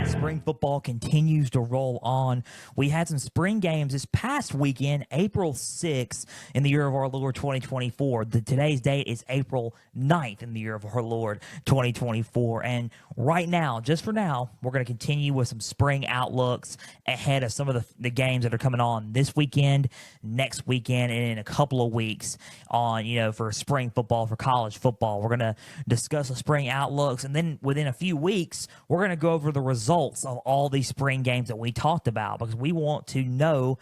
Spring football continues to roll on. We had some spring games this past weekend, April 6th in the year of our Lord 2024. Today's date is April 9th in the year of our Lord 2024. And right now, just for now, we're going to continue with some spring outlooks ahead of some of the games that are coming on this weekend, next weekend, and in a couple of weeks for spring football, for college football. We're going to discuss the spring outlooks, and then within a few weeks, we're going to go over the results of all these spring games that we talked about, because we want to know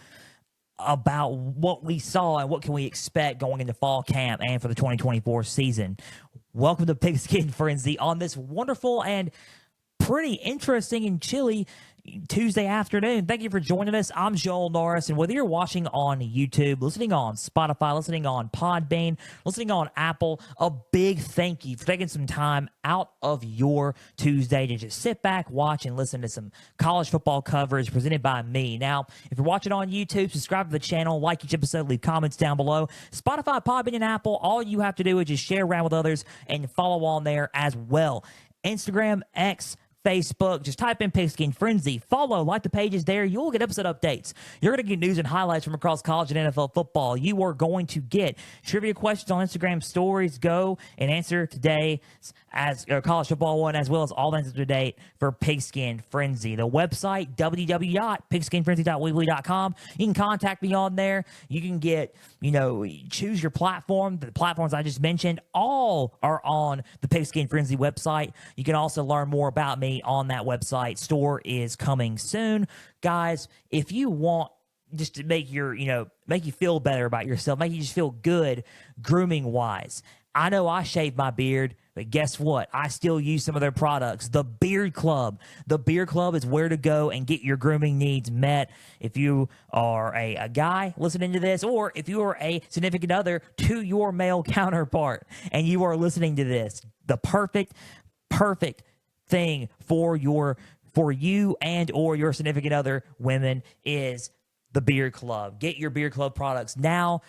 about what we saw and what can we expect going into fall camp and for the 2024 season. Welcome to Pigskin Frenzy on this wonderful and pretty interesting and chilly Tuesday afternoon. Thank you for joining us. I'm Joel Norris, and whether you're watching on YouTube, listening on Spotify, listening on Podbean, listening on Apple, a big thank you for taking some time out of your Tuesday to just sit back, watch, and listen to some college football coverage presented by me. Now, if you're watching on YouTube, subscribe to the channel, like each episode, leave comments down below. Spotify, Podbean, and Apple, all you have to do is just share around with others and follow on there as well. Instagram, X, Facebook, just type in Pigskin Frenzy, follow, like the pages there. You'll get episode updates. You're going to get news and highlights from across college and NFL football. You are going to get trivia questions on Instagram stories. Go and answer today as college football one, as well as all the answers to date for Pigskin Frenzy. The website, www.pigskinfrenzy.weebly.com. You can contact me on there. You can get, choose your platform. The platforms I just mentioned, all are on the Pigskin Frenzy website. You can also learn more about me on that website. Store is coming soon. Guys, if you want just to make make you feel better about yourself, make you just feel good grooming wise, I know I shaved my beard, but guess what? I still use some of their products. The Beard Club. The Beard Club is where to go and get your grooming needs met. If you are a guy listening to this, or if you are a significant other to your male counterpart and you are listening to this, the perfect thing for you and or your significant other women is the Beard Club. Get your Beard Club products now.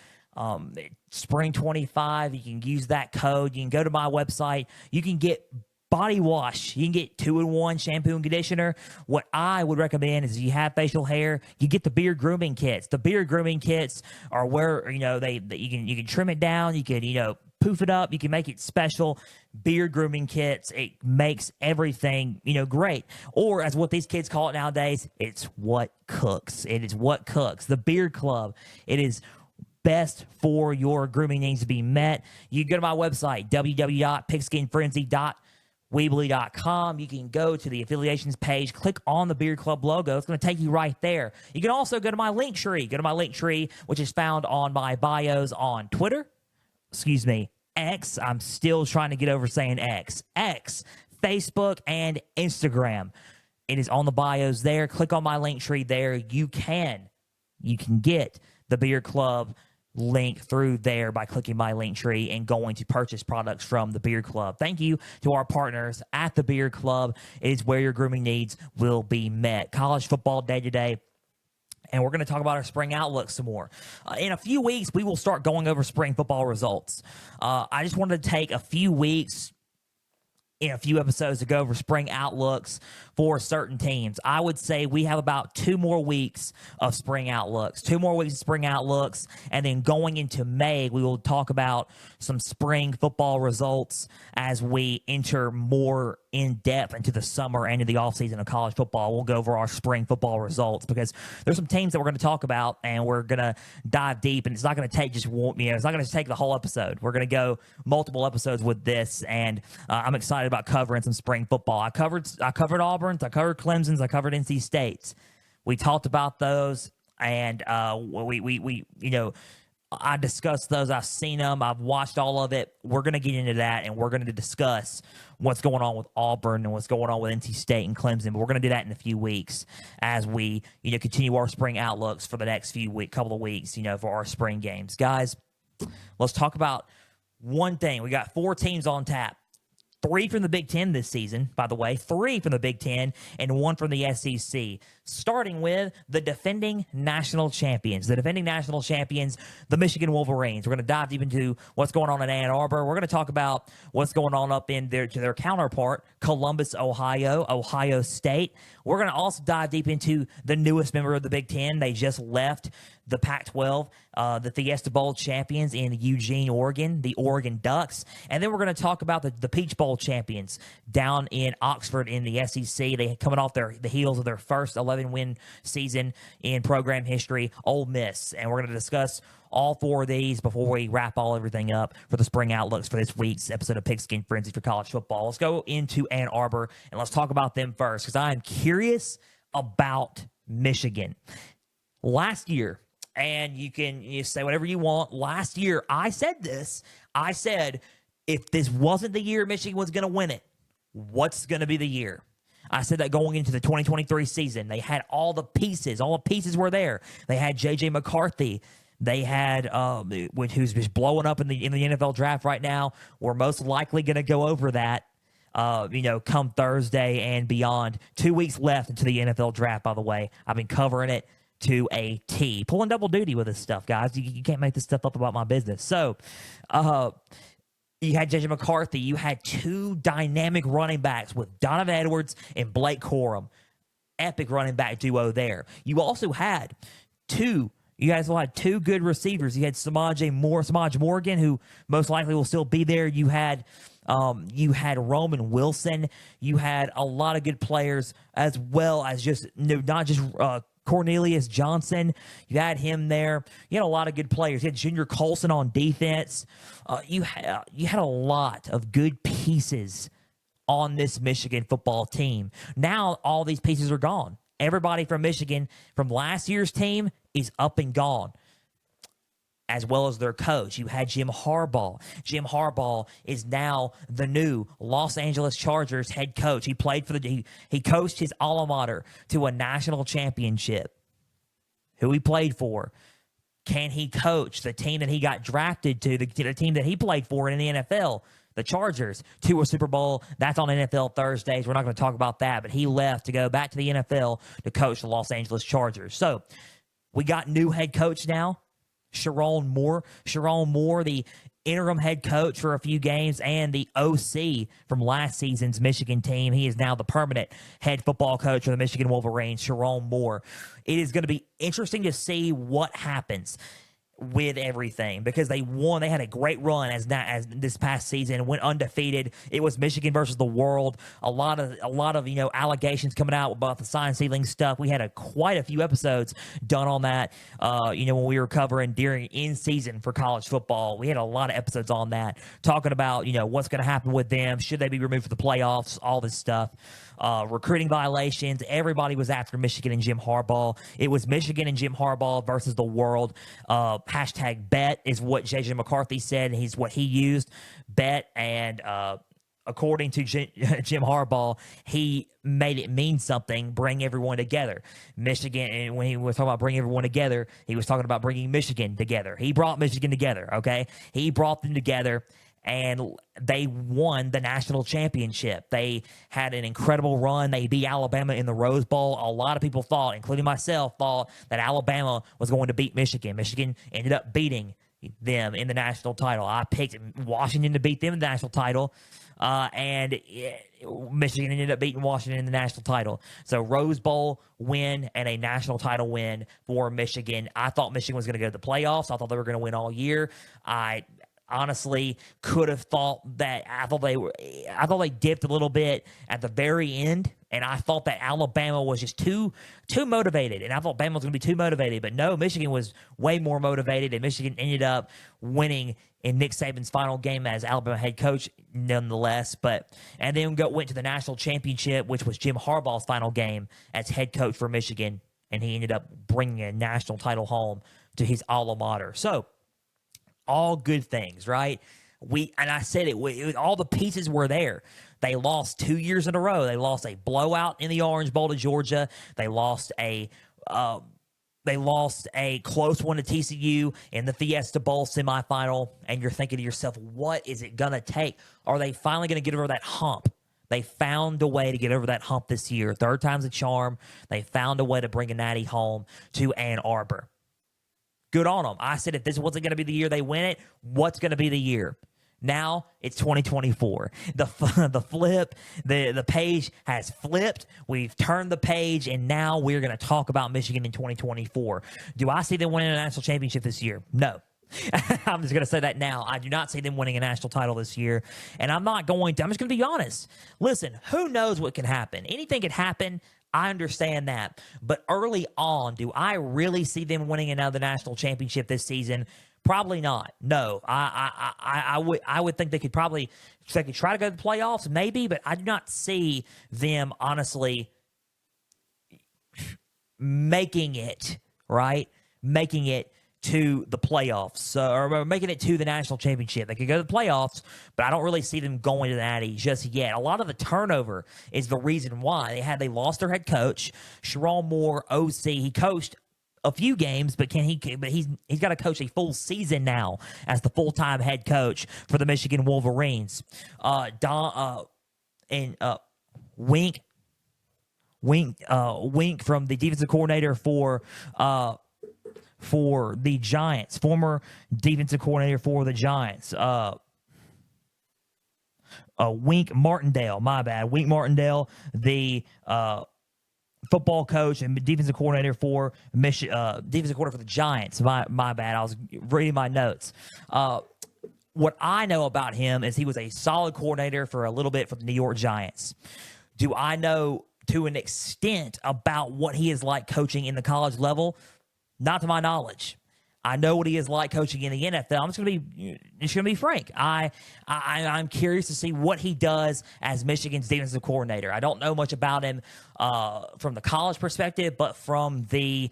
Spring 25, you can use that code. You can go to my website. You can get body wash. You can get 2-in-1 shampoo and conditioner. What I would recommend is if you have facial hair, you get the beard grooming kits. The beard grooming kits are where you can trim it down. You can poof it up. You can make it special. Beard grooming kits. It makes everything great. Or as what these kids call it nowadays, it's what cooks. It is what cooks. The Beard Club. It is best for your grooming needs to be met. You can go to my website, www.pigskinfrenzy.weebly.com. You can go to the affiliations page, click on the Beard Club logo. It's going to take you right there. You can also go to my link tree. Go to my link tree, which is found on my bios on Twitter. X. I'm still trying to get over saying X. Facebook, and Instagram. It is on the bios there. Click on my link tree there. You can get the Beard Club link through there by clicking my link tree and going to purchase products from the Beard Club. Thank you to our partners at the Beard Club. It is where your grooming needs will be met. College football day to day. And we're going to talk about our spring outlook some more. In a few weeks, we will start going over spring football results. I just wanted to take a few weeks in a few episodes to go over spring outlooks for certain teams. I would say we have about 2 more weeks of spring outlooks. 2 more weeks of spring outlooks, and then going into May, we will talk about some spring football results as we enter more in depth into the summer and into the offseason of college football. We'll go over our spring football results because there's some teams that we're going to talk about, and we're going to dive deep, and it's not going to take just one, it's not going to take the whole episode. We're going to go multiple episodes with this, and I'm excited about covering some spring football. I covered Auburn's, I covered Clemson's, I covered NC State's. We talked about those, and I discussed those. I've seen them. I've watched all of it. We're going to get into that, and we're going to discuss what's going on with Auburn and what's going on with NC State and Clemson. But we're going to do that in a few weeks as we, continue our spring outlooks for the next couple of weeks, for our spring games. Guys, let's talk about one thing. We got 4 teams on tap. 3 from the Big Ten this season, by the way, 3 from the Big Ten and 1 from the SEC. Starting with the defending national champions. The defending national champions, the Michigan Wolverines. We're going to dive deep into what's going on in Ann Arbor. We're going to talk about what's going on up in their counterpart, Columbus, Ohio, Ohio State. We're going to also dive deep into the newest member of the Big Ten. They just left the Pac-12, the Fiesta Bowl champions in Eugene, Oregon, the Oregon Ducks. And then we're going to talk about the Peach Bowl champions down in Oxford in the SEC. They coming off the heels of their first 11-win season in program history, Ole Miss. And we're going to discuss all 4 of these before we wrap everything up for the spring outlooks for this week's episode of Pigskin Frenzy for college football. Let's go into Ann Arbor, and let's talk about them first, because I am curious about Michigan. Last year, and you say whatever you want, last year I said this. I said, if this wasn't the year Michigan was going to win it, what's going to be the year? I said that going into the 2023 season. They had all the pieces. All the pieces were there. They had J.J. McCarthy. They had who's just blowing up in the NFL draft right now. We're most likely going to go over that, come Thursday and beyond. 2 weeks left into the NFL draft, by the way. I've been covering it to a T. Pulling double duty with this stuff, guys. You can't make this stuff up about my business. So, you had J.J. McCarthy. You had 2 dynamic running backs with Donovan Edwards and Blake Corum. Epic running back duo there. You also had 2 good receivers. You had Samaj Morgan, who most likely will still be there. You had Roman Wilson. You had a lot of good players, as well as not just Cornelius Johnson. You had him there. You had a lot of good players. You had Junior Colson on defense. You had a lot of good pieces on this Michigan football team. Now all these pieces are gone. Everybody from Michigan from last year's team is up and gone, as well as their coach. You had Jim Harbaugh. Jim Harbaugh is now the new Los Angeles Chargers head coach. He played he coached his alma mater to a national championship. Who he played for. Can he coach the team that he got drafted to, the team that he played for in the NFL, the Chargers, to a Super Bowl? That's on NFL Thursdays. We're not going to talk about that, but he left to go back to the NFL to coach the Los Angeles Chargers. So we got new head coach now, Sharon Moore. Sharon Moore, the interim head coach for a few games and the OC from last season's Michigan team. He is now the permanent head football coach for the Michigan Wolverines, Sharon Moore. It is going to be interesting to see what happens with everything, because they won. They had a great run as this past season, went undefeated. It was Michigan versus the world. A lot of allegations coming out about the sign stealing stuff. We had quite a few episodes done on that. When we were covering during in season for college football, we had a lot of episodes on that, talking about what's going to happen with them. Should they be removed for the playoffs? All this stuff. Recruiting violations. Everybody was after Michigan and Jim Harbaugh. It was Michigan and Jim Harbaugh versus the world. Hashtag bet is what J.J. McCarthy said. He's what he used. Bet. And according to Jim Harbaugh, he made it mean something, bring everyone together. Michigan, and when he was talking about bringing everyone together, he was talking about bringing Michigan together. He brought Michigan together, okay? He brought them together, and they won the national championship. They had an incredible run. They beat Alabama in the Rose Bowl. A lot of people thought, including myself, thought that Alabama was going to beat Michigan. Michigan ended up beating them in the national title. I picked Washington to beat them in the national title, and Michigan ended up beating Washington in the national title. So Rose Bowl win and a national title win for Michigan. I thought Michigan was going to go to the playoffs. I thought they were going to win all year. I honestly could have thought that. I thought they dipped a little bit at the very end, and I thought that Alabama was just too motivated, and I thought Bama was going to be too motivated. But no, Michigan was way more motivated, and Michigan ended up winning in Nick Saban's final game as Alabama head coach, nonetheless. And then went to the national championship, which was Jim Harbaugh's final game as head coach for Michigan, and he ended up bringing a national title home to his alma mater. So, all good things, right? I said it, all the pieces were there. They lost 2 years in a row. They lost a blowout in the Orange Bowl to Georgia. They lost a They lost a close one to TCU in the Fiesta Bowl semifinal, and you're thinking to yourself, what is it going to take? Are they finally going to get over that hump? They found a way to get over that hump this year. Third time's a charm. They found a way to bring a natty home to Ann Arbor. Good on them. I said if this wasn't going to be the year they win it, what's going to be the year? Now it's 2024. The page has flipped. We've turned the page, and now we're going to talk about Michigan in 2024. Do I see them winning a national championship this year? No. I'm just going to say that now. I do not see them winning a national title this year, and I'm just going to be honest. Listen, who knows what can happen? Anything can happen. I understand that. But early on, do I really see them winning another national championship this season? Probably not. No, I would think they could try to go to the playoffs, maybe, but I do not see them honestly making it to the playoffs or making it to the national championship. They could go to the playoffs, but I don't really see them going to the Natty just yet. A lot of the turnover is the reason why they lost their head coach, Sharon Moore, OC. He coached a few games, but he's got to coach a full season now as the full-time head coach for the Michigan Wolverines. Wink from the defensive coordinator for the Giants, former defensive coordinator for the Giants. Wink Martindale, my bad. Wink Martindale, the football coach and defensive coordinator for the Giants. My bad. I was reading my notes. What I know about him is he was a solid coordinator for a little bit for the New York Giants. Do I know to an extent about what he is like coaching in the college level? Not to my knowledge. I know what he is like coaching in the NFL. I'm just going to be frank. I'm curious to see what he does as Michigan's defensive coordinator. I don't know much about him from the college perspective, but from the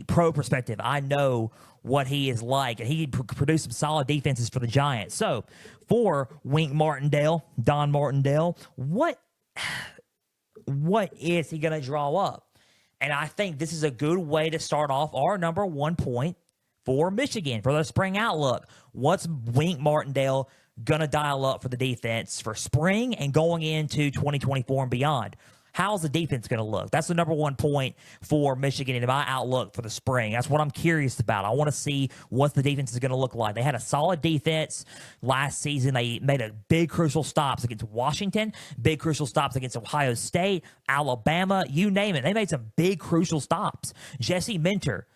pro perspective, I know what he is like, and he produced some solid defenses for the Giants. So, for Wink Martindale, Don Martindale, what is he going to draw up? And I think this is a good way to start off our number 1 point for Michigan, for the spring outlook. What's Wink Martindale going to dial up for the defense for spring and going into 2024 and beyond? How's the defense going to look? That's the number 1 point for Michigan in my outlook for the spring. That's what I'm curious about. I want to see what the defense is going to look like. They had a solid defense last season. They made a big crucial stops against Washington, big crucial stops against Ohio State, Alabama, you name it. They made some big crucial stops. Jesse Minter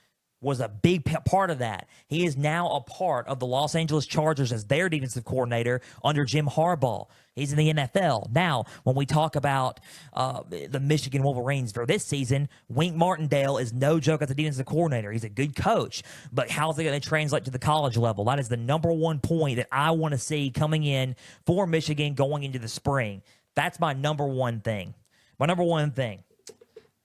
was a big part of that. He is now a part of the Los Angeles Chargers as their defensive coordinator under Jim Harbaugh. He's in the NFL. Now, when we talk about the Michigan Wolverines for this season, Wink Martindale is no joke as a defensive coordinator. He's a good coach, but how's it going to translate to the college level? That is the number 1 point that I want to see coming in for Michigan going into the spring. That's my number 1 thing. My number 1 thing,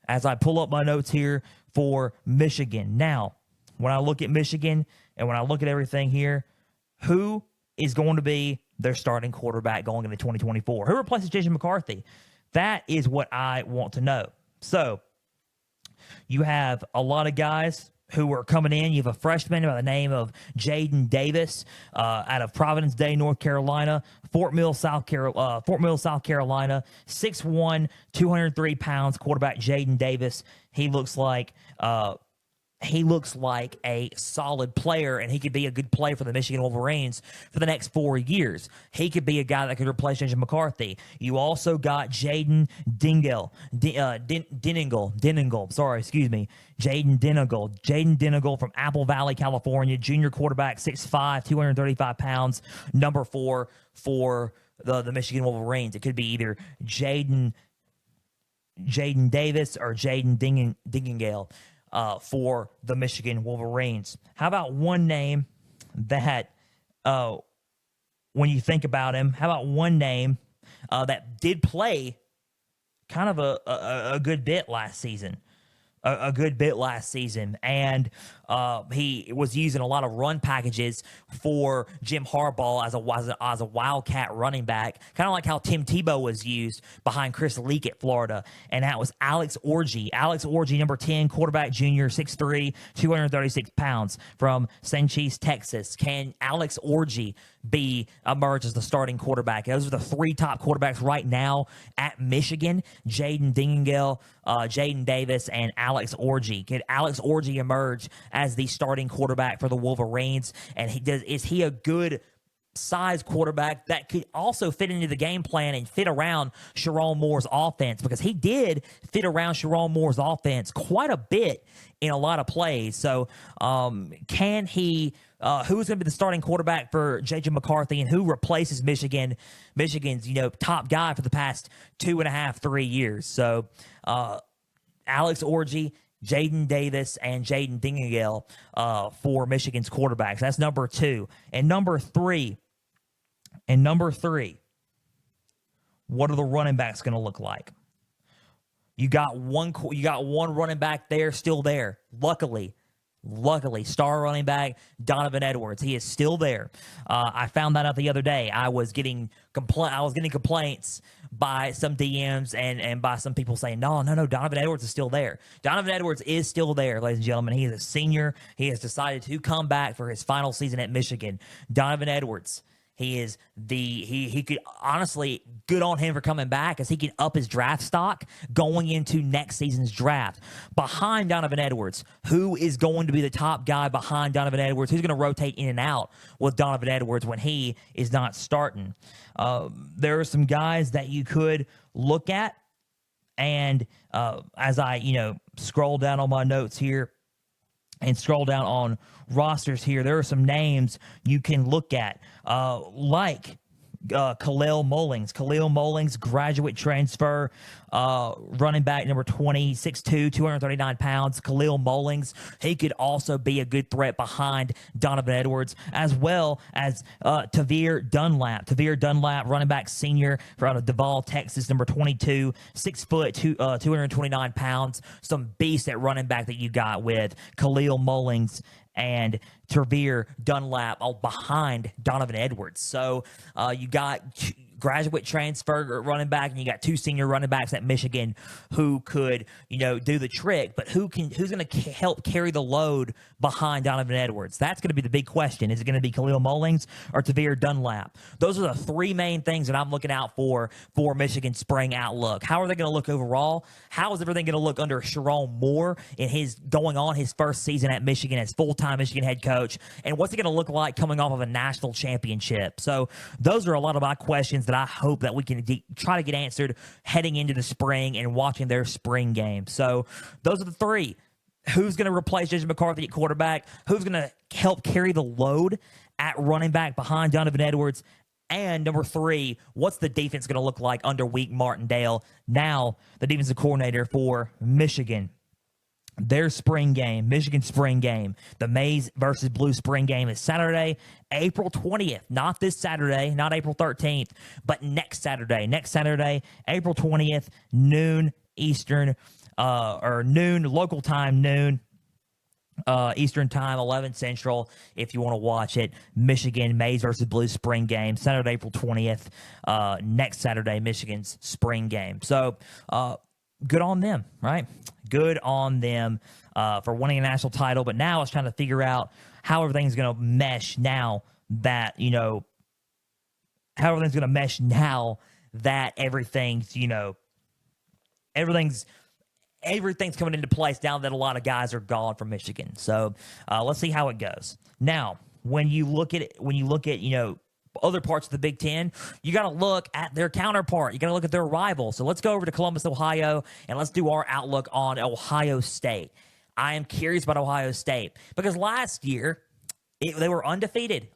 as I pull up my notes here for Michigan. Now, when I look at Michigan and when I look at everything here, who is going to be their starting quarterback going into 2024? Who replaces Jason McCarthy? That is what I want to know. So, you have a lot of guys who are coming in. You have a freshman by the name of Jaden Davis out of Providence Day, North Carolina, Fort Mill, South Carolina, 6'1", 203 pounds, quarterback Jaden Davis. He looks like a solid player, and he could be a good player for the Michigan Wolverines for the next 4 years. He could be a guy that could replace Jason McCarthy. You also got Jaden Dingle. Jaden Dingle from Apple Valley, California, junior quarterback, 6'5", 235 pounds, number 4 for the Michigan Wolverines. It could be either Jaden Davis or Jaden Dingengale for the Michigan Wolverines. How about one name that, when you think about him, how about one name that did play kind of a good bit last season? a good bit last season, and he was using a lot of run packages for Jim Harbaugh as a wildcat running back, kind of like how Tim Tebow was used behind Chris Leak at Florida, and that was Alex Orji. Alex Orji, number 10, quarterback, junior, 6'3", 236 pounds from Sanchez, Texas. Can Alex Orji emerge as the starting quarterback? Those are the three top quarterbacks right now at Michigan: Jaden Dingell, Jaden Davis, and Alex Orji. Could Alex Orji emerge as the starting quarterback for the Wolverines? And is he a good size quarterback that could also fit into the game plan and fit around Sherrone Moore's offense? Because he did fit around Sherrone Moore's offense quite a bit in a lot of plays. So can he who's going to be the starting quarterback for J.J. McCarthy, and who replaces Michigan's top guy for the past 2.5, 3 years? So Alex Orji, Jaden Davis, and Jaden Dingell for Michigan's quarterbacks. That's number 2. And number three, what are the running backs going to look like? You got one running back there, still there. Luckily, star running back Donovan Edwards. He is still there. I found that out the other day. I was getting complaints by some DMs and by some people saying, no, Donovan Edwards is still there. Donovan Edwards is still there, ladies and gentlemen. He is a senior. He has decided to come back for his final season at Michigan. Donovan Edwards. He could honestly, good on him for coming back, as he can up his draft stock going into next season's draft. Behind Donovan Edwards, who is going to be the top guy behind Donovan Edwards? Who's going to rotate in and out with Donovan Edwards when he is not starting? There are some guys that you could look at, and as I scroll down on my notes here and scroll down on rosters here, there are some names you can look at, like Khalil Mullings. Khalil Mullings, graduate transfer, running back, number 20, 6'2", 239 pounds. Khalil Mullings, he could also be a good threat behind Donovan Edwards, as well as Tavir Dunlap. Tavir Dunlap, running back, senior, out of Duval, Texas, number 22, 6 foot, 229 pounds. Some beast at running back that you got with Khalil Mullings and Tavir Dunlap all behind Donovan Edwards. So you got graduate transfer running back, and you got 2 senior running backs at Michigan who could, do the trick. But who's going to help carry the load behind Donovan Edwards? That's going to be the big question. Is it going to be Khalil Mullings or Tavir Dunlap? Those are the 3 main things that I'm looking out for Michigan's spring outlook. How are they going to look overall? How is everything going to look under Sherrone Moore in his first season at Michigan as full-time Michigan head coach? And what's it going to look like coming off of a national championship? So those are a lot of my questions that I hope that we can try to get answered heading into the spring and watching their spring game. So those are the 3. Who's going to replace J.J. McCarthy at quarterback? Who's going to help carry the load at running back behind Donovan Edwards? And number 3, what's the defense going to look like under Wink Martindale, now the defensive coordinator for Michigan? Their spring game, Michigan spring game, the Maize versus Blue spring game, is Saturday, April 20th. Not this Saturday, not April 13th, but next Saturday. Next Saturday, April 20th, noon Eastern, or noon local time, noon Eastern time, 11 Central, if you want to watch it. Michigan Maize versus Blue spring game, Saturday, April 20th. Next Saturday, Michigan's spring game. So, good on them, right? Good on them for winning a national title. But now it's trying to figure out how everything's going to mesh now that, how everything's going to mesh now that everything's coming into place now that a lot of guys are gone from Michigan. So let's see how it goes. Now, when you look at other parts of the Big Ten, you got to look at their counterpart. You got to look at their rival. So let's go over to Columbus, Ohio, and let's do our outlook on Ohio State. I am curious about Ohio State because last year they were undefeated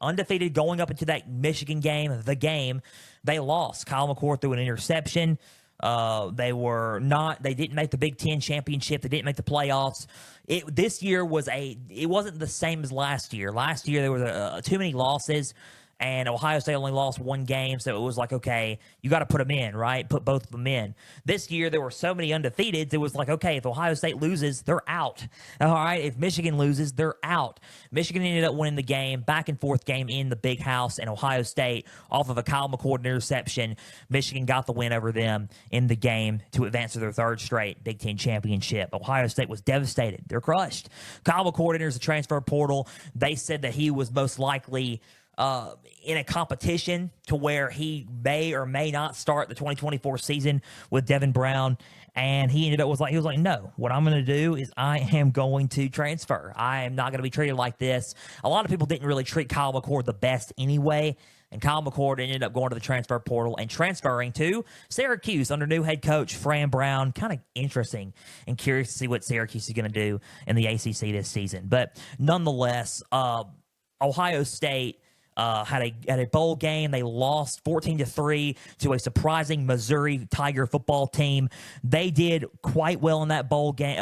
going up into that Michigan game. They lost. Kyle McCord threw an interception. They didn't make the Big Ten championship. They didn't make the playoffs. This year wasn't the same as last year. Last year there was too many losses. and Ohio State only lost one game, so it was like, okay, you got to put them in, right? Put both of them in. This year, there were so many undefeateds, it was like, okay, if Ohio State loses, they're out. All right, if Michigan loses, they're out. Michigan ended up winning the game, back and forth game in the Big House, and Ohio State, off of a Kyle McCord interception, Michigan got the win over them in the game to advance to their third straight Big Ten championship. Ohio State was devastated. They're crushed. Kyle McCord enters the transfer portal. They said that he was most likely in a competition to where he may or may not start the 2024 season with Devin Brown. And he ended up he was like, no, what I'm going to do is I am going to transfer. I am not going to be treated like this. A lot of people didn't really treat Kyle McCord the best anyway. And Kyle McCord ended up going to the transfer portal and transferring to Syracuse under new head coach Fran Brown. Kind of interesting and curious to see what Syracuse is going to do in the ACC this season. But nonetheless, Ohio State had a bowl game. They lost 14-3 to a surprising Missouri Tiger football team. They did quite well in that bowl game.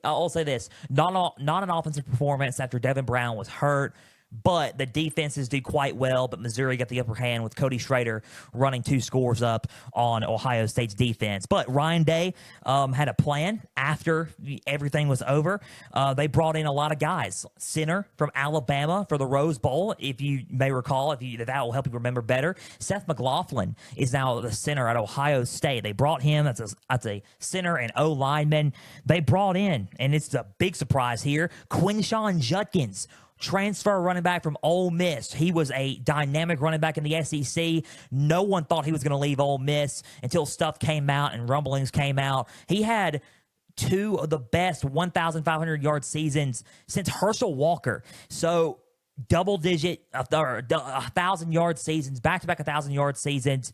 I'll say this: not an offensive performance after Devin Brown was hurt. But the defenses do quite well, but Missouri got the upper hand with Cody Schrader running 2 scores up on Ohio State's defense. But Ryan Day had a plan after everything was over. They brought in a lot of guys. Center from Alabama for the Rose Bowl, if you may recall, that will help you remember better. Seth McLaughlin is now the center at Ohio State. They brought him as a center and O-lineman. They brought in, and it's a big surprise here, Quinshon Judkins, transfer running back from Ole Miss. He was a dynamic running back in the SEC. No one thought he was going to leave Ole Miss until stuff came out and rumblings came out. He had 2 of the best 1,500-yard seasons since Herschel Walker. So double-digit 1,000-yard seasons, back-to-back 1,000-yard seasons.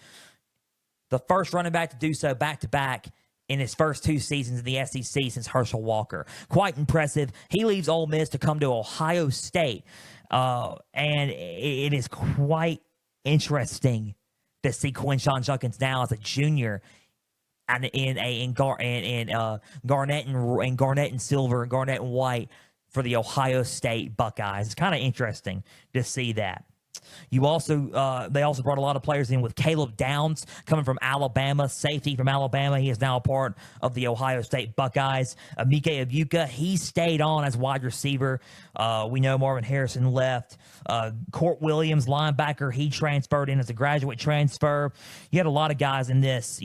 The first running back to do so back-to-back in his first 2 seasons in the SEC since Herschel Walker. Quite impressive. He leaves Ole Miss to come to Ohio State. And it is quite interesting to see Quinshon Judkins now as a junior and in garnet and silver and garnet and white for the Ohio State Buckeyes. It's kind of interesting to see that. They also brought a lot of players in with Caleb Downs coming from Alabama, safety from Alabama. He is now a part of the Ohio State Buckeyes. Mike Ibuka, he stayed on as wide receiver. We know Marvin Harrison left. Court Williams, linebacker, he transferred in as a graduate transfer. You had a lot of guys in this,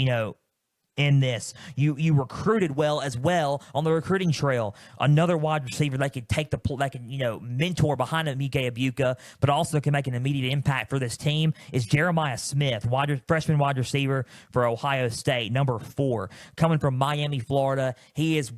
you recruited well as well on the recruiting trail. Another wide receiver that could mentor behind Mike Ibuka, but also can make an immediate impact for this team is Jeremiah Smith, freshman wide receiver for Ohio State, number 4, coming from Miami, Florida. He was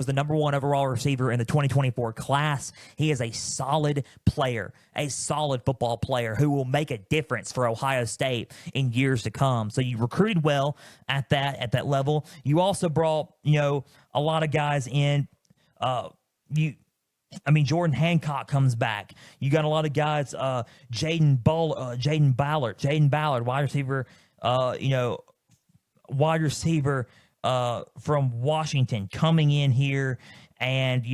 the number 1 overall receiver in the 2024 class. He is a solid player, a solid football player who will make a difference for Ohio State in years to come. So you recruited well at that level. You also brought, a lot of guys in. Jordan Hancock comes back. You got a lot of guys. Jaden Ballard, wide receiver from Washington, coming in here, and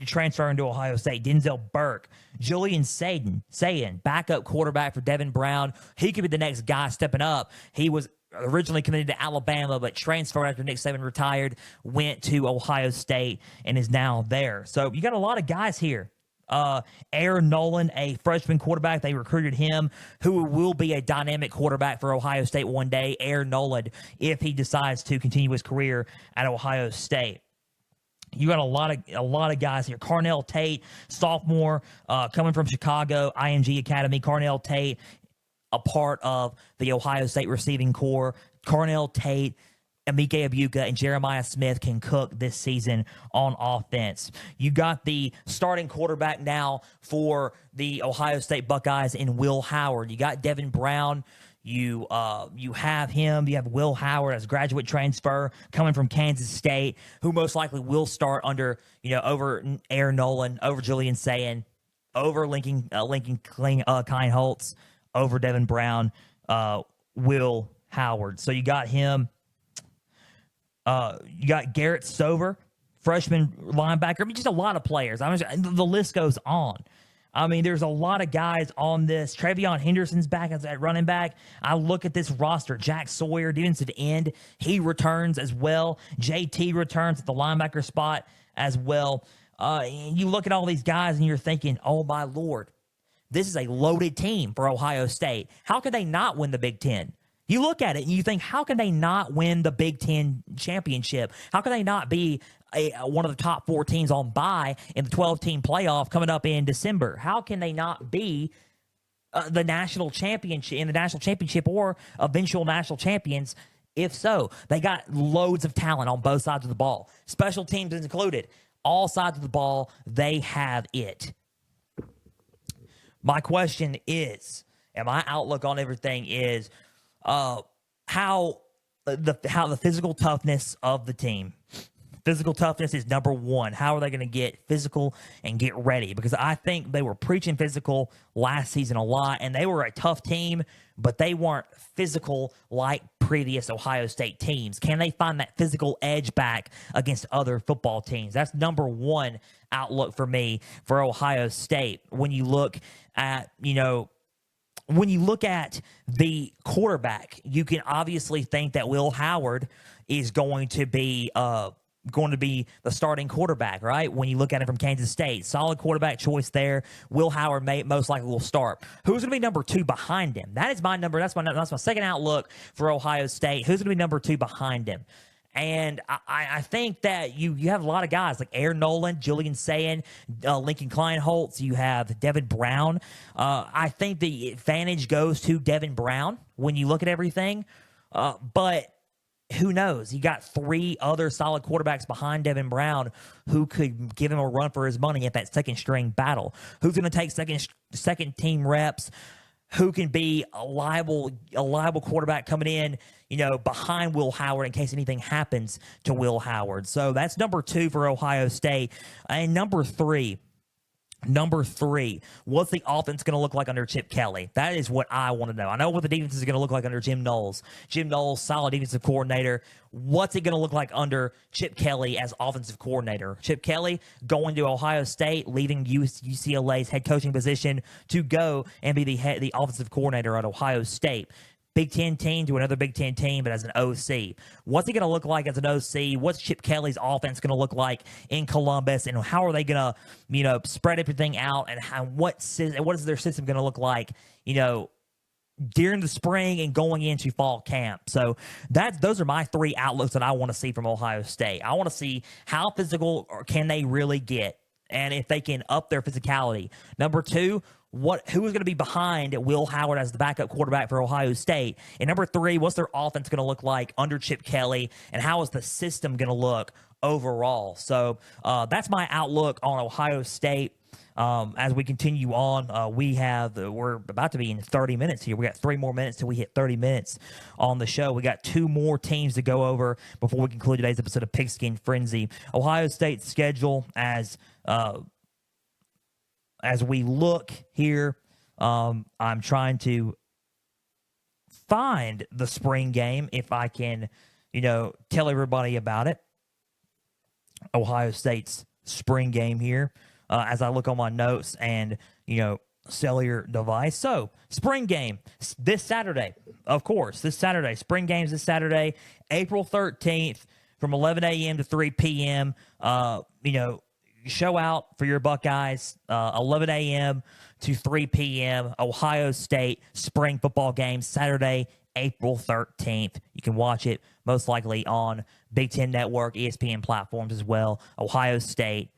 transferring to Ohio State. Denzel Burke, Julian Sayin, backup quarterback for Devin Brown. He could be the next guy stepping up. He was originally committed to Alabama, but transferred after Nick Saban retired, went to Ohio State, and is now there. So you got a lot of guys here. Aaron Nolan, a freshman quarterback, they recruited him, who will be a dynamic quarterback for Ohio State one day. Aaron Nolan, if he decides to continue his career at Ohio State. You got a lot of guys here. Carnell Tate, sophomore, coming from Chicago, IMG Academy. Carnell Tate, a part of the Ohio State receiving corps. Carnell Tate, Mike Ibuka, and Jeremiah Smith can cook this season on offense. You got the starting quarterback now for the Ohio State Buckeyes in Will Howard. You got Devin Brown. You have him. You have Will Howard as graduate transfer coming from Kansas State, who most likely will start over Aaron Nolan, over Julian Sayin, over Lincoln Kineholtz, over Devin Brown, Will Howard. So you got him. You got Garrett Stover, freshman linebacker. Just a lot of players. The list goes on. I mean, there's a lot of guys on this. Travion Henderson's back at running back. I look at this roster. Jack Sawyer, defensive end, he returns as well. JT returns at the linebacker spot as well. And you look at all these guys and you're thinking, oh, my Lord, this is a loaded team for Ohio State. How could they not win the Big Ten? You look at it and you think, how can they not win the Big Ten championship? How can they not be one of the top 4 teams on bye in the 12-team playoff coming up in December? How can they not be the national championship or eventual national champions? If so, they got loads of talent on both sides of the ball. Special teams is included. All sides of the ball, they have it. My question is, and my outlook on everything is, how the physical toughness of the team. Physical toughness is number one. How are they going to get physical and get ready? Because I think they were preaching physical last season a lot, and they were a tough team, but they weren't physical like previous Ohio State teams. Can they find that physical edge back against other football teams? That's number one outlook for me for Ohio State. When you look at, when you look at the quarterback, you can obviously think that Will Howard is going to be the starting quarterback, right? When you look at it from Kansas State, solid quarterback choice there. Will Howard most likely will start. Who's going to be number 2 behind him? That is my number. That's my second outlook for Ohio State. Who's going to be number 2 behind him? And I think that you have a lot of guys like Aaron Nolan, Julian Sayin, Lincoln Kleinholtz. You have Devin Brown. I think the advantage goes to Devin Brown when you look at everything. But who knows? You got 3 other solid quarterbacks behind Devin Brown who could give him a run for his money at that second string battle. Who's going to take second team reps? Who can be a liable quarterback coming in, behind Will Howard in case anything happens to Will Howard. So that's number 2 for Ohio State. And number three, what's the offense going to look like under Chip Kelly? That is what I want to know. I know what the defense is going to look like under Jim Knowles. Jim Knowles, solid defensive coordinator. What's it going to look like under Chip Kelly as offensive coordinator? Chip Kelly going to Ohio State, leaving UCLA's head coaching position to go and be the offensive coordinator at Ohio State. Big Ten team to another Big Ten team, but as an OC. What's he going to look like as an OC? What's Chip Kelly's offense going to look like in Columbus? And how are they going to, spread everything out? And what is their system going to look like, during the spring and going into fall camp? So those are my 3 outlooks that I want to see from Ohio State. I want to see how physical can they really get, and if they can up their physicality. Number 2, who is going to be behind Will Howard as the backup quarterback for Ohio State? And number 3, what's their offense going to look like under Chip Kelly, and how is the system going to look overall? So that's my outlook on Ohio State. As we continue on, we're about to be in 30 minutes here. We got 3 more minutes till we hit 30 minutes on the show. We got 2 more teams to go over before we conclude today's episode of Pigskin Frenzy. Ohio State's schedule as we look here, I'm trying to find the spring game if I can, tell everybody about it. Ohio State's spring game here. As I look on my notes and, cellular device. So, spring game this Saturday, of course. Spring games this Saturday, April 13th from 11 a.m. to 3 p.m. Show out for your Buckeyes, 11 a.m. to 3 p.m. Ohio State spring football game, Saturday, April 13th. You can watch it most likely on Big Ten Network, ESPN platforms as well. Ohio State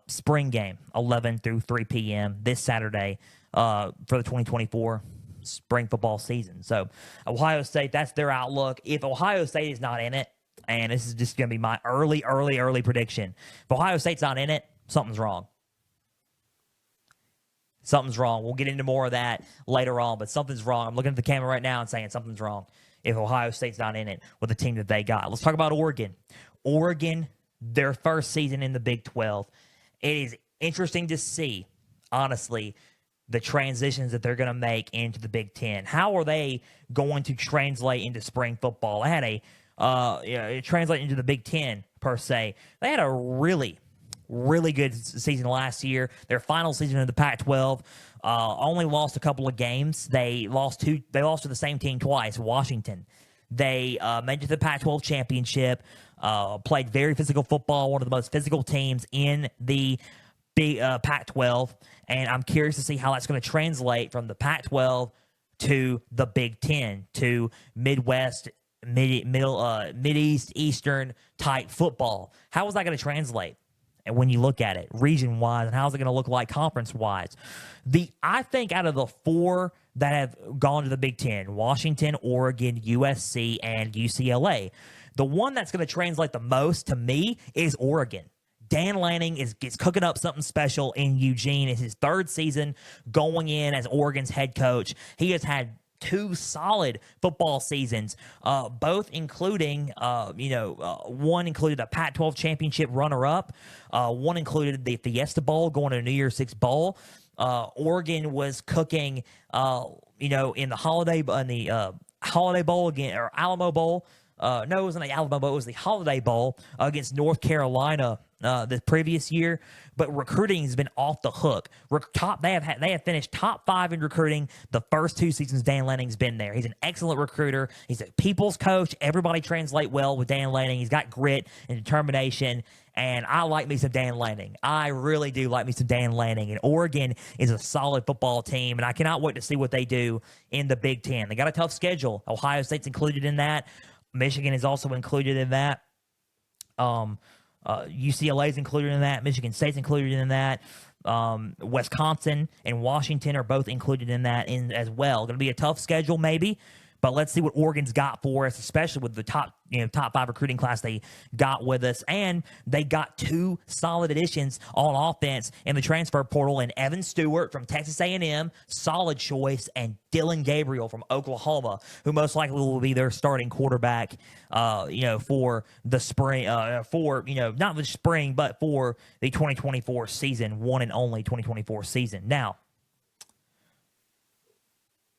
spring game, 11 through 3 p.m. this Saturday for the 2024 spring football season. So Ohio State, that's their outlook. If Ohio State is not in it, and this is just going to be my early prediction, if Ohio State's not in it, something's wrong. Something's wrong. We'll get into more of that later on, but something's wrong. I'm looking at the camera right now and saying something's wrong if Ohio State's not in it with the team that they got. Let's talk about Oregon. Oregon, their first season in the Big 12. It is interesting to see, honestly, the transitions that they're going to make into the Big Ten. How are they going to translate into spring football? They had translate into the Big Ten, per se. They had a really Really good season last year. Their final season in the Pac-12, only lost a couple of games. They lost to the same team twice, Washington. They made it to the Pac-12 championship, played very physical football, one of the most physical teams in the big Pac-12, and I'm curious to see how that's going to translate from the Pac-12 to the Big Ten, to Midwest, Mideast, Eastern type football. How is that going to translate? And when you look at it region-wise, and how's it going to look like conference-wise? I think out of the four that have gone to the Big Ten, Washington, Oregon, USC, and UCLA, the one that's going to translate the most to me is Oregon. Dan Lanning is cooking up something special in Eugene. It's his third season going in as Oregon's head coach. He has had two solid football seasons, both including, one included a Pac-12 championship runner-up. One included the Fiesta Bowl, going to a New Year's Six Bowl. Oregon was cooking, in the Holiday Bowl again, or Alamo Bowl. No, it wasn't the Alamo Bowl. It was the Holiday Bowl against North Carolina the previous year. But recruiting has been off the hook. They have finished top 5 in recruiting the first 2 seasons Dan Lanning's been there. He's an excellent recruiter. He's a people's coach. Everybody translate well with Dan Lanning. He's got grit and determination. And I like me some Dan Lanning. I really do like me some Dan Lanning. And Oregon is a solid football team, and I cannot wait to see what they do in the Big Ten. They got a tough schedule. Ohio State's included in that. Michigan is also included in that. UCLA is included in that. Michigan State's included in that. Wisconsin and Washington are both included in that as well. Going to be a tough schedule, maybe, but let's see what Oregon's got for us, especially with the top 5 recruiting class they got with us. And they got 2 solid additions on offense in the transfer portal, and Evan Stewart from Texas A&M, solid choice, and Dylan Gabriel from Oklahoma, who most likely will be their starting quarterback, for the spring, not the spring, but for the 2024 season, one and only 2024 season. Now,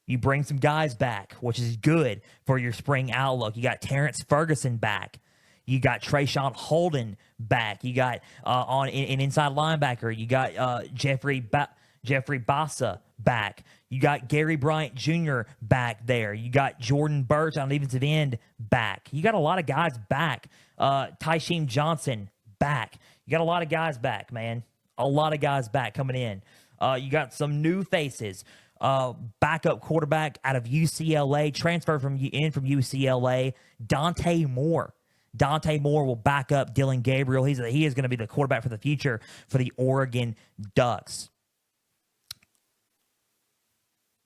you bring some guys back, which is good for your spring outlook. You got Terrence Ferguson back. You got Trayshawn Holden back. You got an inside linebacker. You got Jeffrey Bassa back. You got Gary Bryant Jr. back there. You got Jordan Burch on the defensive end back. You got a lot of guys back. Tysheem Johnson back. You got a lot of guys back, man. A lot of guys back coming in. You got some new faces. Backup quarterback out of UCLA, transfer from UCLA, Dante Moore. Dante Moore will back up Dylan Gabriel. He is going to be the quarterback for the future for the Oregon Ducks.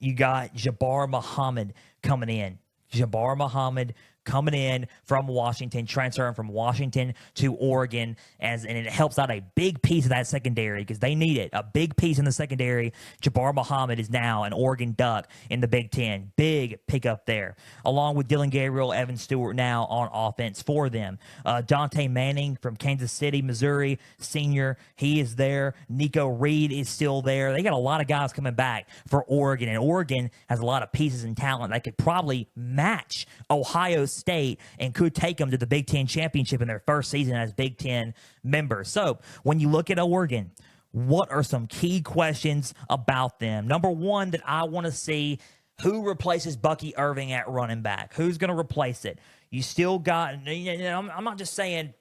You got Jabbar Muhammad coming in. Jabbar Muhammad coming in from Washington, transferring from Washington to Oregon, and it helps out a big piece of that secondary because they need it. A big piece in the secondary. Jabbar Muhammad is now an Oregon Duck in the Big Ten. Big pickup there. Along with Dylan Gabriel, Evan Stewart now on offense for them. Dante Manning from Kansas City, Missouri, senior. He is there. Nico Reed is still there. They got a lot of guys coming back for Oregon, and Oregon has a lot of pieces and talent that could probably match Ohio State and could take them to the Big Ten championship in their first season as Big Ten members. So when you look at Oregon, what are some key questions about them? Number one, that I want to see, who replaces Bucky Irving at running back? Who's going to replace it? You still got, I'm not just saying,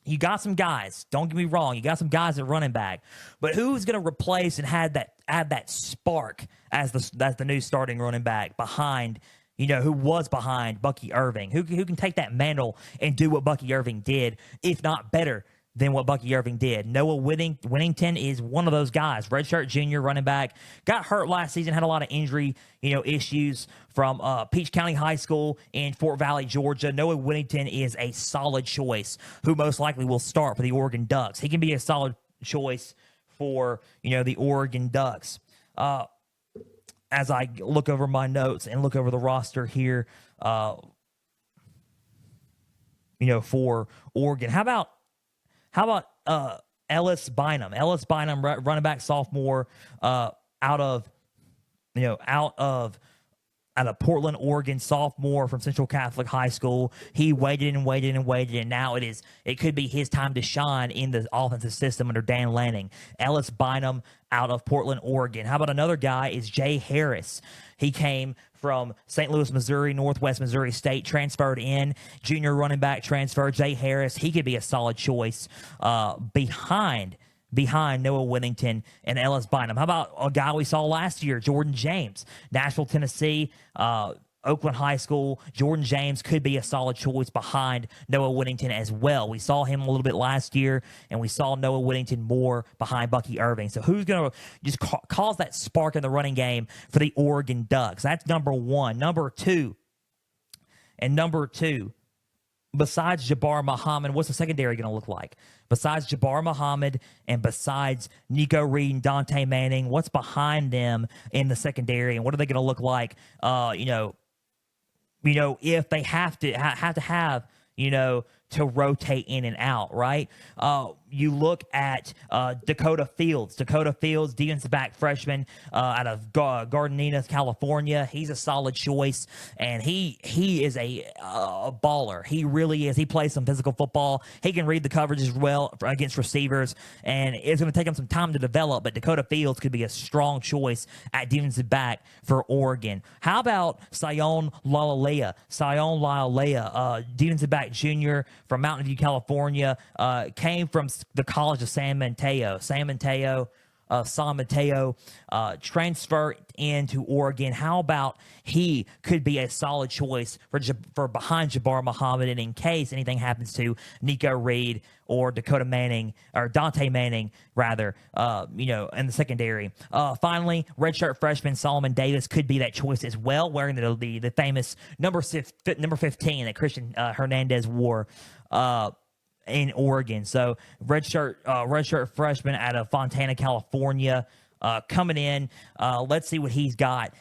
you got some guys. Don't get me wrong. You got some guys at running back. But who's going to replace and add that spark as the new starting running back behind, who was behind Bucky Irving? Who can take that mantle and do what Bucky Irving did, if not better than what Bucky Irving did? Noah Whittington is one of those guys. Redshirt junior running back. Got hurt last season, had a lot of injury, issues from Peach County High School in Fort Valley, Georgia. Noah Whittington is a solid choice who most likely will start for the Oregon Ducks. He can be a solid choice for, the Oregon Ducks. As I look over my notes and look over the roster here, for Oregon. How about Ellis Bynum? Ellis Bynum, running back, sophomore, out of out of Portland, Oregon, sophomore from Central Catholic High School. He waited and waited and waited, and now it could be his time to shine in the offensive system under Dan Lanning. Ellis Bynum out of Portland, Oregon. How about another guy is Jay Harris? He came from St. Louis, Missouri, Northwest Missouri State, transferred in, junior running back transfer. Jay Harris, he could be a solid choice behind Noah Whittington and Ellis Bynum. How about a guy we saw last year, Jordan James, Nashville, Tennessee, Oakland High School. Jordan James could be a solid choice behind Noah Whittington as well. We saw him a little bit last year, and we saw Noah Whittington more behind Bucky Irving. So who's going to just cause that spark in the running game for the Oregon Ducks? That's number one. Number two, besides Jabbar Muhammad, what's the secondary going to look like? Besides Jabbar Muhammad and besides Nico Reed and Dante Manning, what's behind them in the secondary, and what are they going to look like? If they have to to rotate in and out, right? You look at Dakota Fields. Dakota Fields, defensive back freshman out of Gardena, California. He's a solid choice, and he is a baller. He really is. He plays some physical football. He can read the coverage as well against receivers, and it's going to take him some time to develop, but Dakota Fields could be a strong choice at defensive back for Oregon. How about Sion Lalalea? Defensive back junior from Mountain View, California, came from the College of San Mateo. Transferred into Oregon. How about he could be a solid choice for behind Jabbar Muhammad, and in case anything happens to Nico Reed or Dakota Manning, or Dante Manning, rather, in the secondary. Finally, redshirt freshman Solomon Davis could be that choice as well, wearing the famous number 15 that Christian Hernandez wore in Oregon. So redshirt freshman out of Fontana, California, coming in. Let's see what he's got,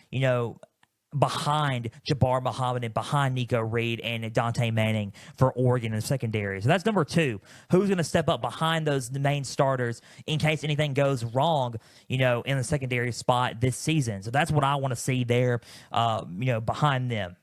behind Jabbar Muhammad and behind Nico Reed and Dante Manning for Oregon in the secondary. So that's number two. Who's going to step up behind the main starters in case anything goes wrong, in the secondary spot this season? So that's what I want to see there, behind them.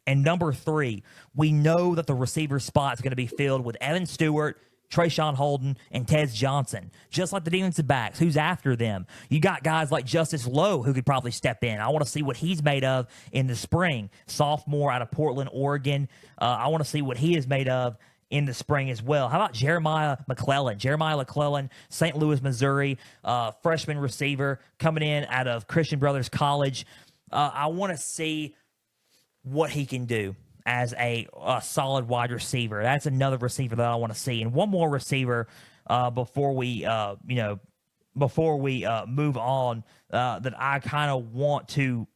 And number three, we know that the receiver spot is going to be filled with Evan Stewart, Trayshawn Holden, and Tez Johnson. Just like the defensive backs, who's after them? You got guys like Justice Lowe who could probably step in. I want to see what he's made of in the spring. Sophomore out of Portland, Oregon. I want to see what he is made of in the spring as well. How about Jeremiah McClellan, St. Louis, Missouri, freshman receiver coming in out of Christian Brothers College. I want to see what he can do as a solid wide receiver. That's another receiver that I want to see. And one more receiver before we move on that I kind of want to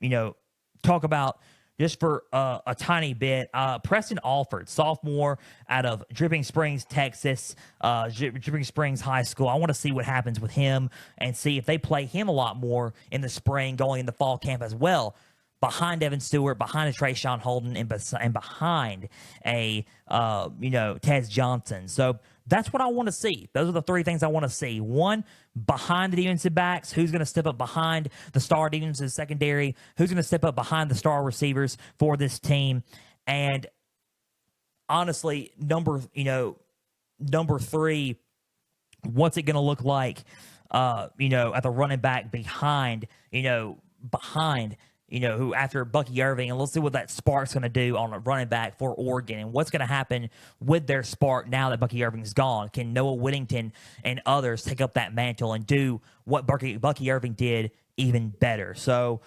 talk about just for a tiny bit. Preston Alford, sophomore out of Dripping Springs, Texas, Dripping Springs High School. I want to see what happens with him and see if they play him a lot more in the spring, going into fall camp as well. Behind Evan Stewart, behind a Trayshawn Holden, and behind a Tez Johnson. So that's what I want to see. Those are the three things I want to see. One, behind the defensive backs, who's going to step up behind the star defensive secondary? Who's going to step up behind the star receivers for this team? And honestly, number three, what's it going to look like? At the running back behind who after Bucky Irving, and let's see what that spark's going to do on a running back for Oregon, and what's going to happen with their spark now that Bucky Irving's gone. Can Noah Whittington and others take up that mantle and do what Bucky Irving did even better? So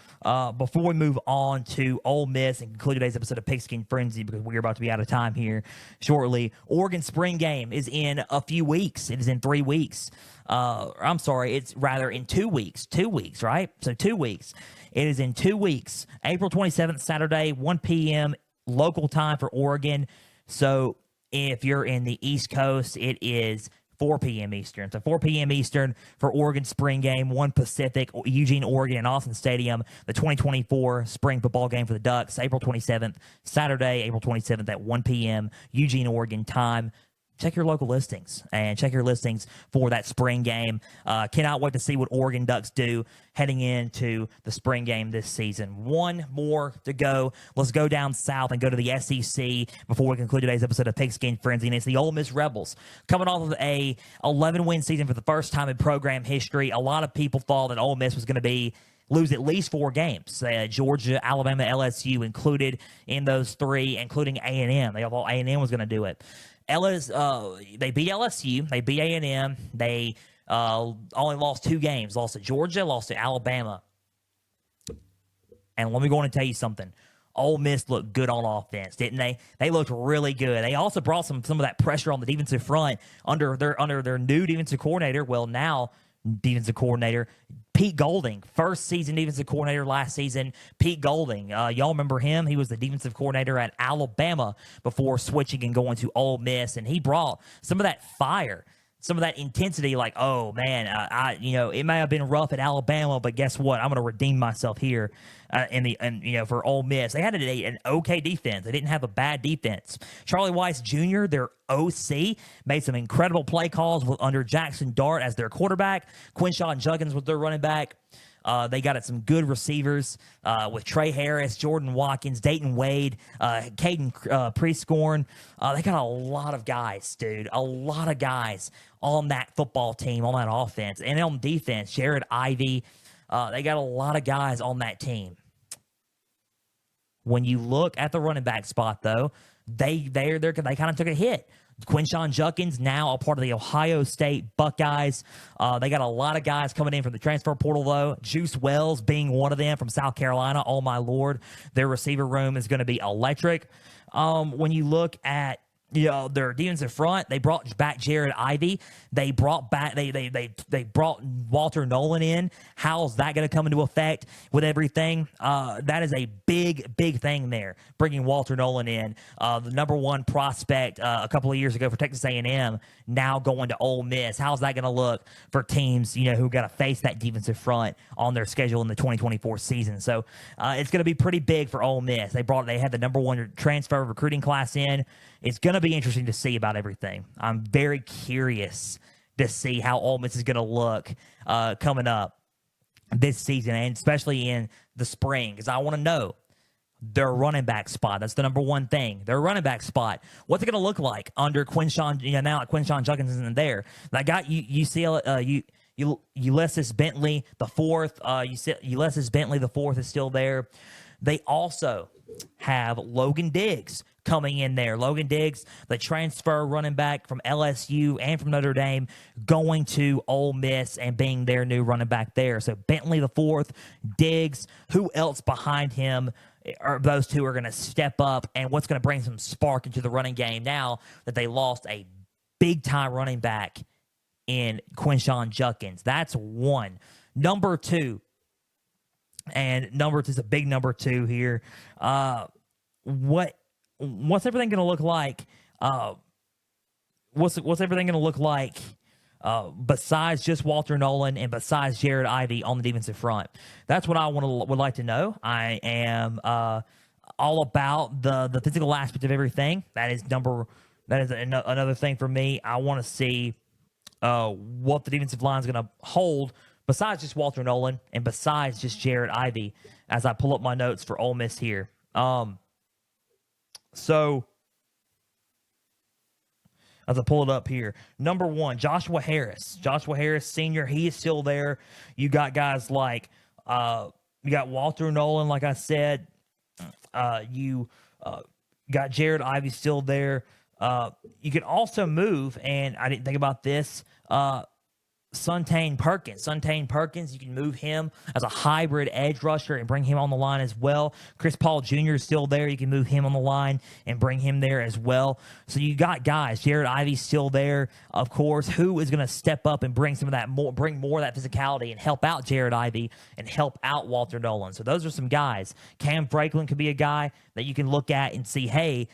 before we move on to Ole Miss and conclude today's episode of Pigskin Frenzy, because we're about to be out of time here shortly, Oregon spring game is in a few weeks. It is in 3 weeks. It's rather in 2 weeks. 2 weeks, right? So 2 weeks. It is in 2 weeks, April 27th, Saturday, 1 p.m. local time for Oregon. So if you're in the East Coast, it is 4 p.m. Eastern. So 4 p.m. Eastern for Oregon spring game, 1 Pacific, Eugene, Oregon, and Austin Stadium, the 2024 spring football game for the Ducks, April 27th, Saturday, April 27th at 1 p.m. Eugene, Oregon time. check your local listings and check your listings for that spring game. Cannot wait to see what Oregon Ducks do heading into the spring game this season. One more to go. Let's go down south and go to the SEC before we conclude today's episode of Pigskin Frenzy. And it's the Ole Miss Rebels coming off of a 11-win season for the first time in program history. A lot of people thought that Ole Miss was going to lose at least 4 games. Georgia, Alabama, LSU included in those 3, including A&M. They thought A&M was going to do it. They beat LSU. They beat A&M. They only lost 2 games. Lost to Georgia, lost to Alabama. And let me go on and tell you something. Ole Miss looked good on offense, didn't they? They looked really good. They also brought some of that pressure on the defensive front under their new defensive coordinator. Well, now defensive coordinator Pete Golding, first season defensive coordinator last season. Pete Golding, y'all remember him? He was the defensive coordinator at Alabama before switching and going to Ole Miss, and he brought some of that fire, some of that intensity. Like, oh man, it may have been rough at Alabama, but guess what? I'm going to redeem myself here for Ole Miss. They had an okay defense. They didn't have a bad defense. Charlie Weiss Jr., their OC, made some incredible play calls under Jackson Dart as their quarterback. Quinshon Judkins was their running back. They got some good receivers with Trey Harris, Jordan Watkins, Dayton Wade, Caden Prescorn. They got a lot of guys, dude. A lot of guys on that football team, on that offense. And on defense, Jared Ivey. They got a lot of guys on that team. When you look at the running back spot, though, they kind of took a hit. Quinshon Judkins, now a part of the Ohio State Buckeyes. They got a lot of guys coming in from the transfer portal, though. Juice Wells being one of them from South Carolina. Oh, my Lord. Their receiver room is going to be electric. When you look at their defensive front, they brought back Jared Ivey. They brought Walter Nolan in. How's that going to come into effect with everything? That is a big thing there, bringing Walter Nolan in. The number 1 prospect a couple of years ago for Texas A&M, now going to Ole Miss. How's that going to look for teams, who got to face that defensive front on their schedule in the 2024 season? So it's going to be pretty big for Ole Miss. They had the number 1 transfer recruiting class in. It's going to be interesting to see about everything. I'm very curious to see how Ole Miss is going to look coming up this season, and especially in the spring, because I want to know their running back spot. That's the number 1 thing. Their running back spot. What's it going to look like under Quinshon? Now that Quinshon Judkins isn't there, I got Ulysses Bentley the 4th. Ulysses Bentley the 4th is still there. They also have Logan Diggs coming in there. Logan Diggs, the transfer running back from LSU and from Notre Dame, going to Ole Miss and being their new running back there. So Bentley the 4th, Diggs, who else behind him? Those two are going to step up, and what's going to bring some spark into the running game now that they lost a big-time running back in Quinshon Judkins. That's 1. Number 2, and number 2 is a big number 2 here. What's everything going to look like? What's everything going to look like besides just Walter Nolan and besides Jared Ivey on the defensive front? That's what I would like to know. I am all about the physical aspect of everything. That is another thing for me. I want to see what the defensive line is going to hold besides just Walter Nolan and besides just Jared Ivey as I pull up my notes for Ole Miss here. So, as I pull it up here, number 1, Joshua Harris. Joshua Harris, senior, he is still there. You got guys like, you got Walter Nolan, like I said. You got Jared Ivey still there. You can also move, and I didn't think about this, Suntane Perkins, you can move him as a hybrid edge rusher and bring him on the line as well. Chris Paul Jr. is still there. You can move him on the line and bring him there as well. So you got guys. Jared Ivey's still there, of course. Who is going to step up and bring bring more of that physicality and help out Jared Ivey and help out Walter Nolan? So those are some guys. Cam Franklin could be a guy that you can look at and see, hey,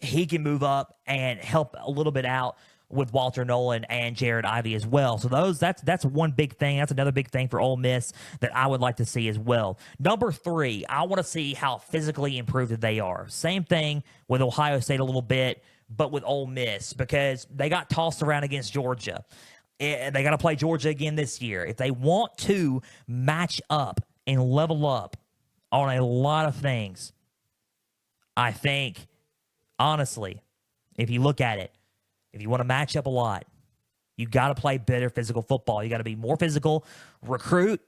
he can move up and help a little bit out with Walter Nolan and Jared Ivey as well. So that's one big thing. That's another big thing for Ole Miss that I would like to see as well. Number 3, I want to see how physically improved they are. Same thing with Ohio State a little bit, but with Ole Miss, because they got tossed around against Georgia. They got to play Georgia again this year. If they want to match up and level up on a lot of things, I think, honestly, if you look at it, if you want to match up a lot, you got to play better physical football. You got to be more physical, recruit,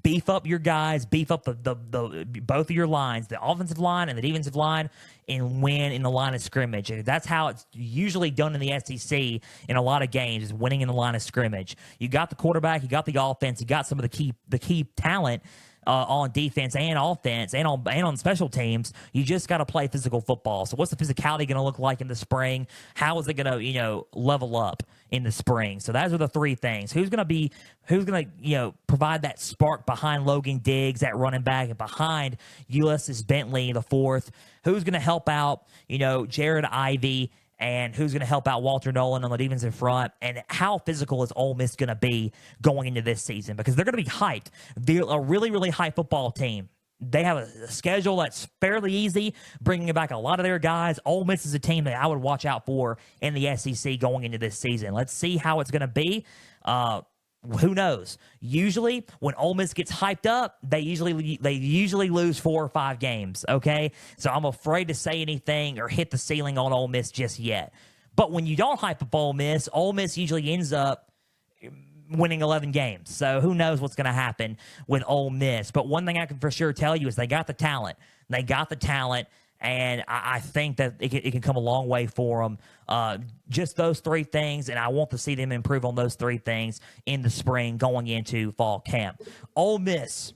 beef up your guys, beef up the both of your lines, the offensive line and the defensive line, and win in the line of scrimmage. And that's how it's usually done in the SEC in a lot of games, is winning in the line of scrimmage. You got the quarterback, you got the offense, you got some of the key talent on defense and offense and on special teams. You just got to play physical football. So what's the physicality going to look like in the spring? How is it going to, level up in the spring? So those are the three things. Who's going to provide that spark behind Logan Diggs, that running back, and behind Ulysses Bentley, the fourth? Who's going to help out, Jared Ivey? And who's going to help out Walter Nolan on the defensive front? And how physical is Ole Miss going to be going into this season? Because they're going to be hyped. They're a really, really high football team. They have a schedule that's fairly easy, bringing back a lot of their guys. Ole Miss is a team that I would watch out for in the SEC going into this season. Let's see how it's going to be. Who knows? Usually, when Ole Miss gets hyped up, they usually lose 4 or 5 games. Okay, so I'm afraid to say anything or hit the ceiling on Ole Miss just yet. But when you don't hype up Ole Miss usually ends up winning 11 games. So who knows what's going to happen with Ole Miss? But one thing I can for sure tell you is they got the talent. And I think that it can come a long way for them. Just those 3 things, and I want to see them improve on those 3 things in the spring going into fall camp. Ole Miss,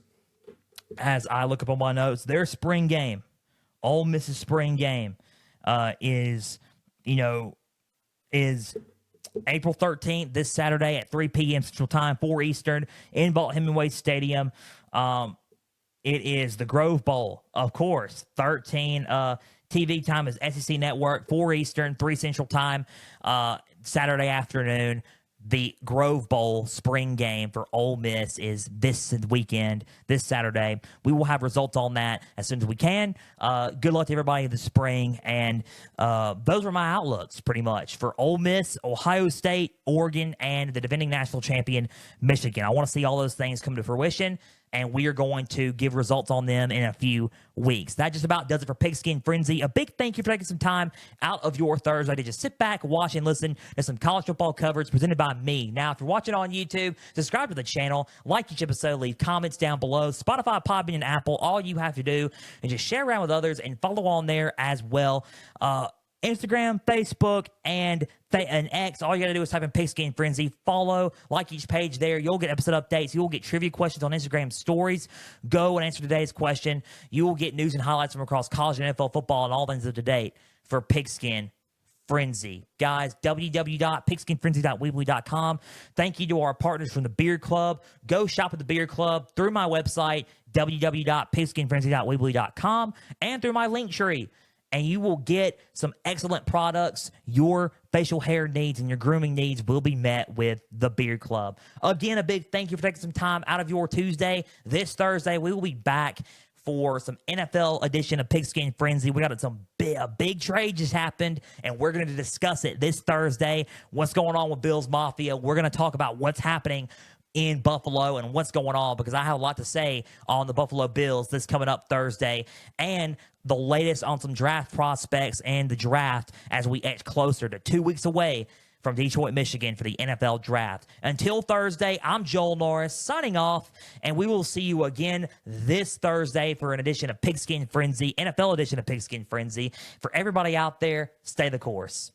as I look up on my notes, their spring game, Ole Miss's spring game is April 13th, this Saturday at 3 p.m. Central Time, 4 Eastern, in Vaught-Hemingway Stadium. It is the Grove Bowl, of course. 13 TV time is SEC Network, 4 Eastern, 3 Central Time, Saturday afternoon. The Grove Bowl spring game for Ole Miss is this weekend, this Saturday. We will have results on that as soon as we can. Good luck to everybody in the spring. And those are my outlooks, pretty much, for Ole Miss, Ohio State, Oregon, and the defending national champion, Michigan. I want to see all those things come to fruition, and we are going to give results on them in a few weeks. That just about does it for Pigskin Frenzy. A big thank you for taking some time out of your Thursday to just sit back, watch, and listen to some college football coverage presented by me. Now, if you're watching on YouTube, subscribe to the channel, like each episode, leave comments down below. Spotify, Podbean, and Apple, all you have to do is just share around with others and follow on there as well. Instagram, Facebook, and X. All you got to do is type in Pigskin Frenzy. Follow, like each page there. You'll get episode updates. You'll get trivia questions on Instagram stories. Go and answer today's question. You will get news and highlights from across college and NFL football and all things up to date for Pigskin Frenzy. Guys, www.pigskinfrenzy.weebly.com. Thank you to our partners from the Beard Club. Go shop at the Beard Club through my website, www.pigskinfrenzy.weebly.com, and through my link tree. And you will get some excellent products. Your facial hair needs and your grooming needs will be met with the Beard Club. Again, a big thank you for taking some time out of your Tuesday. This Thursday, we will be back for some NFL edition of Pigskin Frenzy. We got a big trade just happened, and we're going to discuss it this Thursday. What's going on with Bills Mafia? We're going to talk about what's happening in Buffalo and what's going on, because I have a lot to say on the Buffalo Bills this coming up Thursday, and the latest on some draft prospects and the draft as we edge closer to 2 weeks away from Detroit, Michigan for the NFL draft. Until Thursday, I'm Joel Norris signing off, and we will see you again this Thursday for an edition of Pigskin Frenzy, NFL edition of Pigskin Frenzy. For everybody out there, stay the course.